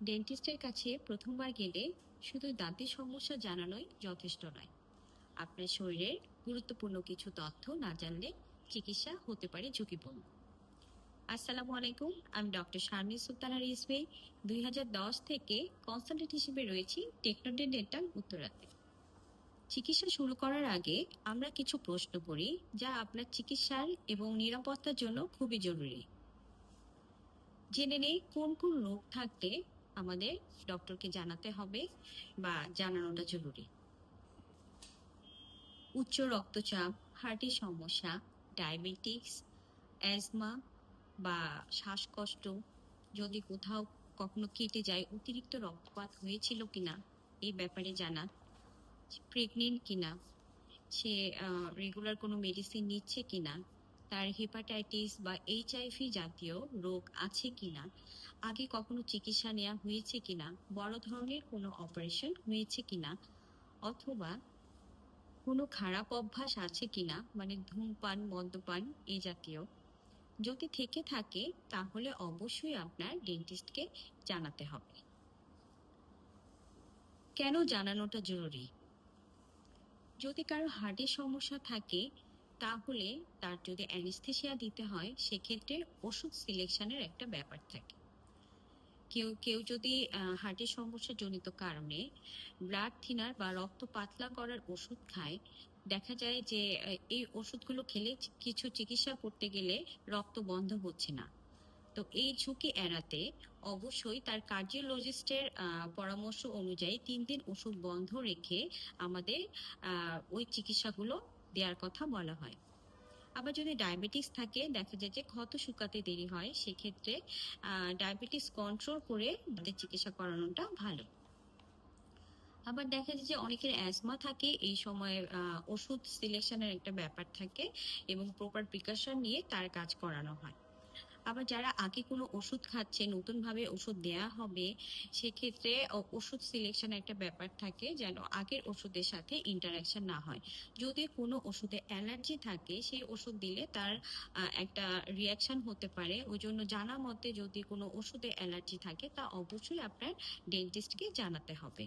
ডেন্টিস্টের কাছে প্রথমবার গেলে শুধু দাঁতের সমস্যা জানানোই যথেষ্ট নয়। আপনার শরীরের গুরুত্বপূর্ণ কিছু তথ্য না জানলে চিকিৎসা হতে পারে ঝুঁকিপূর্ণ। আসসালামু আলাইকুম, আমি ডক্টর শারমিন সুলতানা রিজভী। 2010 থেকে কনসালটেন্ট হিসেবে রয়েছি টেকনোডেন্ট ডেন্টাল উত্তরাতে। চিকিৎসা শুরু করার আগে আমরা কিছু প্রশ্ন করি যা আপনার চিকিৎসার এবং নিরাপত্তার জন্য খুবই জরুরি। জেনে নেই কোন কোন রোগ থাকলে আমাদের ডক্টরকে জানাতে হবে বা জানানোটা জরুরি। উচ্চ রক্তচাপ, হার্টের সমস্যা, ডায়াবেটিস, অ্যাজমা বা শ্বাসকষ্ট, যদি কোথাও কখনো কেটে যায়, অতিরিক্ত রক্তপাত হয়েছিল কিনা এই ব্যাপারে জানা, প্রেগনেন্ট কিনা, সে রেগুলার কোনো মেডিসিন নিচ্ছে কিনা, তার হেপাটাইটিস বা HIV জাতীয় রোগ আছে কিনা, আগে কখনো চিকিৎসা নেওয়া হয়েছে কিনা, বড় ধরনের কোনো অপারেশন হয়েছে কিনা, অথবা কোনো খারাপ অভ্যাস আছে কিনা, মানে ধূমপান, মদ্যপান এই জাতীয় যদি থেকে থাকে তাহলে অবশ্যই আপনার ডেন্টিস্টকে জানাতে হবে। কেন জানানোটা জরুরি? যদি কারো হার্টের সমস্যা থাকে তাহলে তার যদি অ্যানেস্থেসিয়া দিতে হয়, সেক্ষেত্রে ওষুধ সিলেকশনের একটা ব্যাপার থাকে। কেউ কেউ যদি হার্টের সমস্যা জনিত কারণে ব্লাড থিনার বা রক্ত পাতলা করার ওষুধ খায়, দেখা যায় যে এই ওষুধগুলো খেলে কিছু চিকিৎসা করতে গেলে রক্ত বন্ধ হচ্ছে না। তো এই ঝুঁকি এড়াতে অবশ্যই তার কার্ডিওলজিস্টের পরামর্শ অনুযায়ী 3 দিন ওষুধ বন্ধ রেখে আমাদের ওই চিকিৎসাগুলো দেওয়ার কথা বলা হয়। আবার যদি ডায়াবেটিস থাকে, দেখা যায় যে ক্ষত শুকাতে দেরি হয়, সেক্ষেত্রে ডায়াবেটিস কন্ট্রোল করে তাদের চিকিৎসা করানোটা ভালো। আবার দেখা যায় যে অনেকের অ্যাজমা থাকে, এই সময় ওষুধ সিলেকশনের একটা ব্যাপার থাকে এবং প্রপার প্রিকশন নিয়ে তার কাজ করানো হয়। আবার যারা আগে কোনো ওষুধ খাচ্ছে, নতুন ভাবে ওষুধ দেয়া হবে, সেক্ষেত্রে ওষুধ সিলেকশন একটা ব্যাপার থাকে যেন আগের ওষুধের সাথে ইন্টারাকশন না হয়। যদি কোনো ওষুধে অ্যালার্জি থাকে, সেই ওষুধ দিলে তার একটা রিয়াকশন হতে পারে। ওই জন্য জানা মতে যদি কোনো ওষুধে অ্যালার্জি থাকে তা অবশ্যই আপনার ডেন্টিস্টকে জানাতে হবে।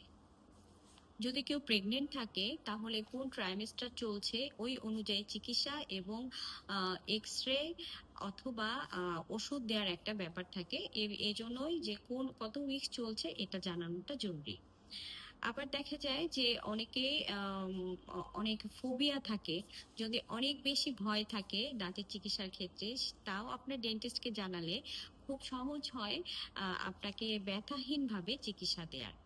যদি কেউ প্রেগনেন্ট থাকে তাহলে কোন ট্রাইমেস্টার চলছে ওই অনুযায়ী চিকিৎসা এবং এক্স-রে অথবা ওষুধ দেওয়ার একটা ব্যাপার থাকে। এই জন্যই যে কোন কত উইকস চলছে এটা জানানোটা জরুরি। আবার দেখা যায় যে অনেকে অনেক ফোবিয়া থাকে, যদি অনেক বেশি ভয় থাকে দাঁতের চিকিৎসার ক্ষেত্রে, তাও আপনার ডেন্টিস্টকে জানালে খুব সহজ হয় আপনাকে ব্যথাহীন ভাবে চিকিৎসা দেওয়ার।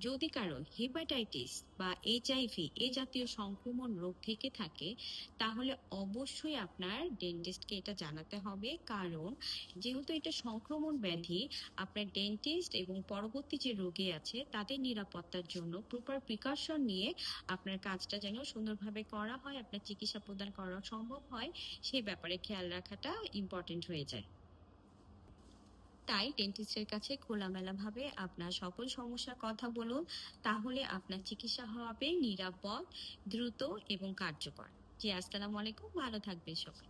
যদি কারো হেপাটাইটিস বা HIV এ জাতীয় সংক্রমণ রোগ থেকে থাকে তাহলে অবশ্যই আপনার ডেন্টিস্টকে এটা জানাতে হবে, কারণ যেহেতু এটা সংক্রমণ ব্যাধি, আপনার ডেন্টিস্ট এবং পরবর্তী যে রোগী আছে তাদের নিরাপত্তার জন্য প্রপার প্রিকশন নিয়ে আপনার কাজটা যেন সুন্দরভাবে করা হয়, আপনার চিকিৎসা প্রদান করা সম্ভব হয়, সেই ব্যাপারে খেয়াল রাখাটা ইম্পর্টেন্ট হয়ে যায়। তাই ডেন্টিস্টের কাছে খোলামেলাভাবে আপনার সকল সমস্যার কথা বলুন, তাহলে আপনার চিকিৎসা হবে নিরাপদ, দ্রুত এবং কার্যকর। জি, আসসালামু আলাইকুম, ভালো থাকবেন সবাই।